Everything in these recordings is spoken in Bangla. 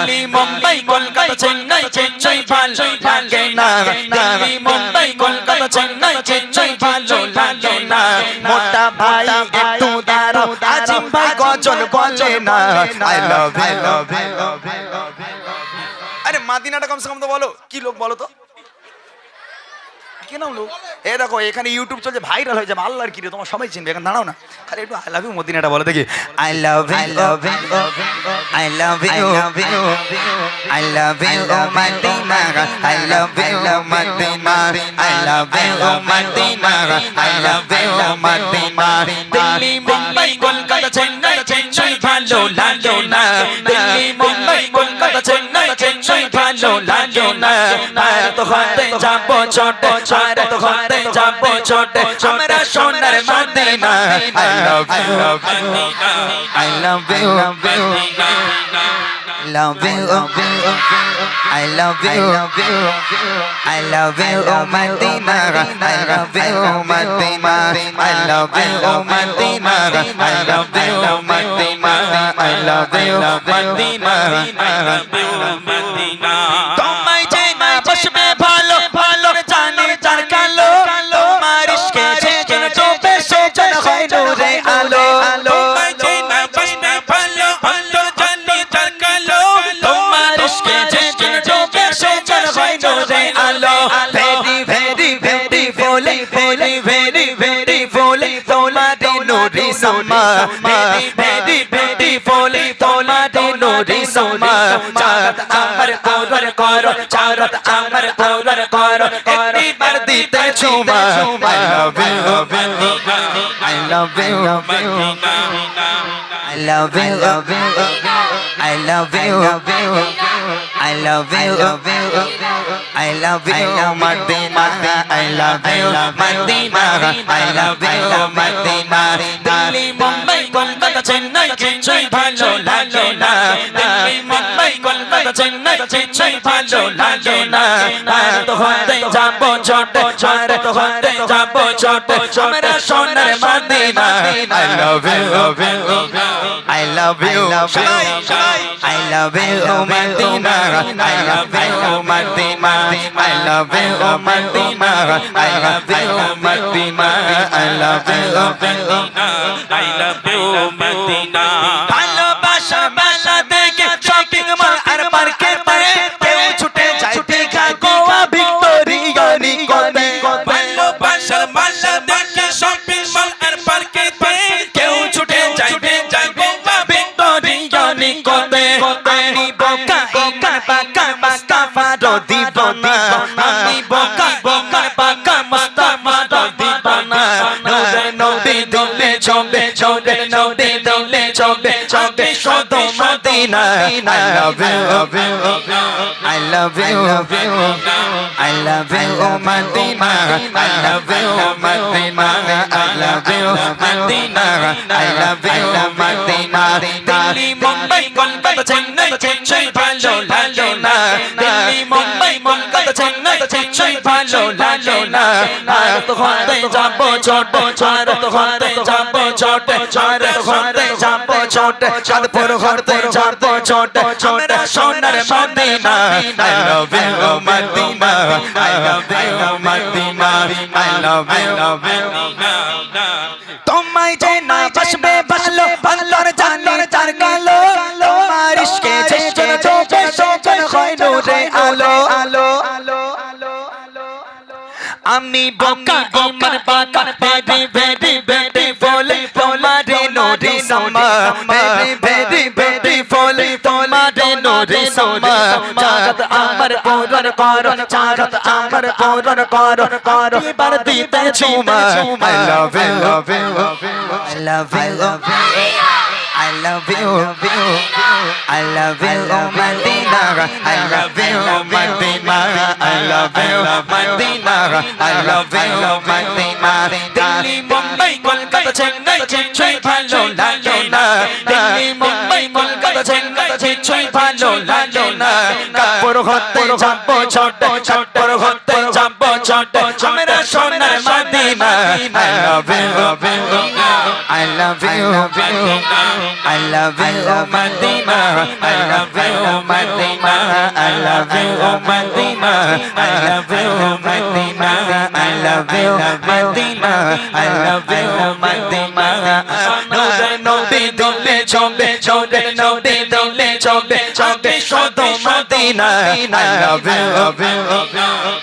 দিল্লি মুম্বাই কলকাতা চেন্নাই চেন্নাই ভালো লাগে না দিল্লি মুম্বাই কলকাতা চেন্নাই চেন্নাই ভালো লাগে না মোটা ভাই একটু দাঁড়াও আজিম ভাই গজল বলে না আই লাভ ইউ আরে মাদিনাটা কমসে কম তো বলো কি লোক বলো তো কেন লোক এ দেখো এখানে ইউটিউব চলছে ভাইরাল হয়ে যাবে আল্লাহর কি রে তোমার সবাই চিনবে এখন দাঁড়াও না আরে একটু আই লাভ ইউ মদিনাটা বলো দেখি I love you I love you I love you Medina I love you Medina I love you Medina I love you Medina Delhi Mumbai Kolkata Chennai Chennai ভালো লাগে না দিল্লি মুম্বাই কলকাতা চেন্নাই চেন্নাই ভালো লাগে না আর তো হতে যাবো ছোট আর তো হতে যাবো ছোট আমরা সোনার Medina I love you I love you love you I love you I love you Madina I love you Madina I love you Madina I love you Madina I love you Madina I love you Madina তোমায় যে না বসবে ভালো ভালো জানি যার কালো তোমার ইশকে যেন ডুবে সেজন হয় নূরে আলো তোমায় যে না বসবে ভালো ভালো জানি যার কালো তোমার ইশকে যেন ডুবে সেজন হয় নূরে আলো ভেরি ভেরি ভেরি ফুলি ফুলি ভেরি ভেরি ফুলি তোমার নূরি সমা ভেরি ভেরি ভেরি ফুলি তোমার নূরি সমা চাঁদ আমার কোরর করো চারত আমার কোরর করো একবার দিতে চুমা I love you I love you I love you I love you I love you I love you Madina I love you Madina I love you Madina Delhi Mumbai Kolkata Chennai Chennai ভালো লাগে না দিল্লি মুম্বাই কলকাতা চেন্নাই চেন্নাই ভালো লাগে না আর তো হতে যাবো ছোট আর তো হতে যাবো ছোট আমরা সোনার Medina I love you I love you I love you Madina I love you Madina I love you Madina I love you Madina I love you I love you Madina ভালোবাসা বাসা দেখে শপিং মল আর পার্কে পারে কেউ ছুটে যায় দীঘা গোয়া ভিক্টোরিয়া নিকোতে ভালোবাসার বাসা দেখে শপিং মল আর পার্কে পারে কেউ ছুটে যায় দীঘা গোয়া ভিক্টোরিয়া নিকোতে আমি বোকা বোকা পাকা মুস্তাফা দিবানা আমি বোকা বোকা পাকা মুস্তাফা দিবানা নূরে নবী দিলে চোবে চোবে নবী দিলে চোবে চোবে শুধু Medina I love you I love you I love you Madina I love you Madina I love you Madina I love you Madina Delhi Mumbai Kolkata Chennai Chennai ভালো লাগে না দিল্লি মুম্বাই কলকাতা চেন্নাই চেন্নাই ভালো লাগে না আর তো হতে যাবো ছোট আর তো হতে যাবো ছোট আর তো হতে যাবো ছোট চাঁদপুর হতে যাবো ছোট আমরা সোনার Medina I love you Madina I love you Madina I love you তোমায় যে না বসবে ভালো ভালোর জানি তার কালো তোমার ইশকে যেন ডুবে সেজন হয় নূরে আলো আমি বোকা ইমান পাকা ভেরি ভেরি ভেরি ফুলি তোমার নূরি সমা ভেরি ভেরি ভেরি ফুলি তোমার নূরি সমা চাঁদ আমার কোরর করো চাঁদ আমার কোরর করো একবার দিতে চুমা I love you I love you I love you I love you Madina I love you Madina I love you Madina I love you Madina Delhi Mumbai Kolkata Chennai Chennai ভালো লাগে না দিল্লি মুম্বাই কলকাতা চেন্নাই চেন্নাই ভালো লাগে না কাপড় হতে যাবো ছোট ছোট হতে যাবো ছোট আমরা সোনার Medina I love you I I love you, I love you, Medina. I love you, Medina. I love you, Medina. I love you, Medina. I love you, Medina. I love you, Medina. Nobody dole chombe, chombe, nobody dole chombe, chombe, shodo Medina. I love you,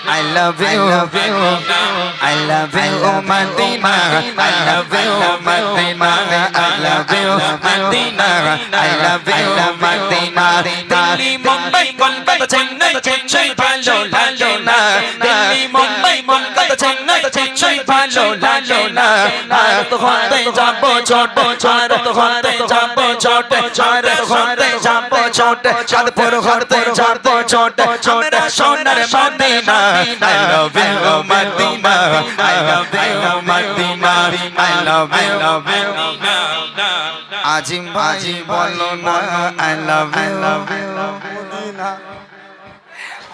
I love you, I love you, Medina. I love you, Medina. I love you, Medina. I love you, Medina. Delhi, Mumbai, Kolkata, Chennai, Chennai, ভালো লাগে না। দিল্লি, মুম্বাই, কলকাতা, চেন্নাই, চেন্নাই ভালো লাগে না। আর তো হতে যাবো ছোটে, আর তো হতে যাবো ছোটে, আর তো হতে যাবো ছোটে, চাঁদপুর হতে যাবো ছোটে, আমরা সোনার Medina. I love you, Medina. I love you, Medina. I love you, আজিম ভাই বলো না I love you, Medina.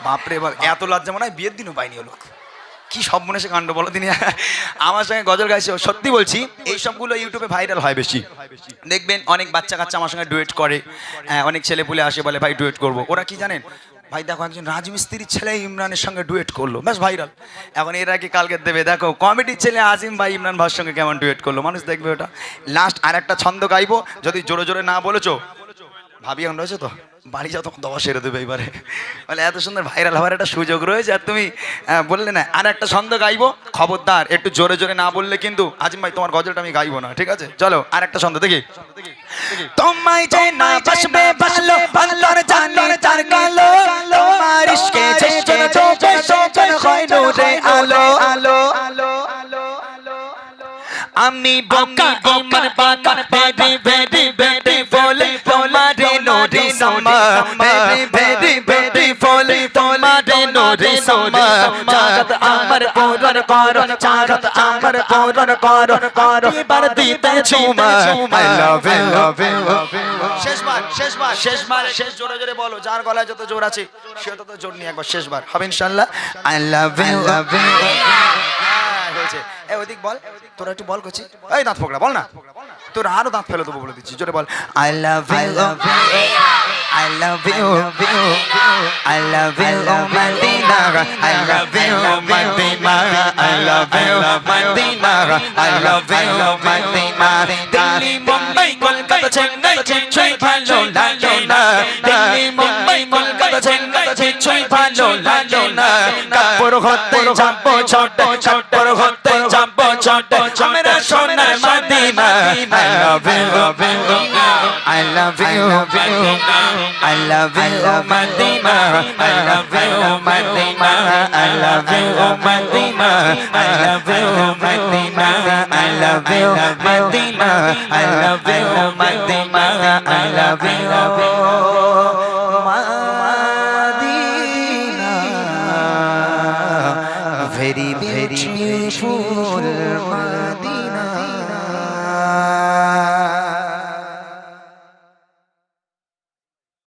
বাপরে বাপ, এত লজ্জা মনে হয় বিয়ের দিনও পাইনি লোক। কি সব মনে সে কাণ্ড বলো তিনি। আমার সঙ্গে গজল গাইছে, সত্যি বলছি এই সবগুলো ইউটিউবে ভাইরাল হয় বেশি। দেখবেন অনেক বাচ্চা কাচ্চা আমার সঙ্গে ডুয়েট করে, অনেক ছেলে পুলে আসে বলে ভাই ডুয়েট করবো। ওরা কি জানেন ভাই, দেখো একজন রাজমিস্ত্রির ছেলে ইমরানের সঙ্গে ডুয়েট করলো, ব্যাস ভাইরাল। এখন এরা কি কালকে দেবে, দেখো কমেডির ছেলে আজিম ভাই ইমরান ভাইয়ের সঙ্গে কেমন ডুয়েট করলো, মানুষ দেখবে ওটা। লাস্ট আর একটা ছন্দ গাইবো, যদি জোরে জোরে না বলেছো, ভাবি এখন রয়েছে তো বাড়ি যাও, তখন দবা সেরে দেবে এবারে। বলে এত সুন্দর ভাইরাল হওয়ার একটা সুযোগ রয়েছে, আর তুমি বললে না। আর একটা ছন্দ গাইবো, খবরদার একটু জোরে জোরে না বললে কিন্তু আজিম ভাই তোমার গজলটা আমি গাইবো না, ঠিক আছে? চলো আর একটা ছন্দ দেখি। তোমায় যে না বাসবে ভালো, অন্তর জানে তার কালো, তোমার ইশকে ছেচন চোখে শোভন হয় নূরে আলো, আলো, আলো, আলো। আমি বোকা ইমান পাকা, ভেরি ভেরি বিউটিফুল, তোমারে নূরে সমা, ভেরি ভেরি বিউটিফুল, তোমারে নূরে সমা। চাঁদ আমার পূরণ করো, চাঁদ আমার পূরণ করো, করো এবার দিতে চুমা। I love you, শেষবার, শেষবার, শেষবার, শেষ জোরে জোরে বলো, যার গলায় যত জোর আছে সে তত জোর নিয়ে একবার শেষবার হবে ইনশাআল্লাহ। I love you, হয়েছে। এই ওদিক বল, তোরা একটু বল করছি, এই দাঁত ফোকড়া বল না, তোর আরো দাঁত ফেলে দেবো বলে দিচ্ছি, জোরে বল। I love you, I love you, I love you, Medina. I love you, Medina. I love you, Medina. I love you, Medina. Delhi, Mumbai, Kolkata, Chennai, Chennai ভালো লাগে না। দিল্লি, মুম্বাই, কলকাতা, চেন্নাই, চেন্নাই ভালো লাগে না। কাপড় হতে যাবো ছোটে, কাপড় হতে যাবো ছোটে, আমরা সোনার Medina. I love you, I love you, I love you, Medina. I love you, Medina. I love you, Medina. I love you, Medina. I love you, Medina. I love you, Medina. I love you, Medina. Very beautiful Medina.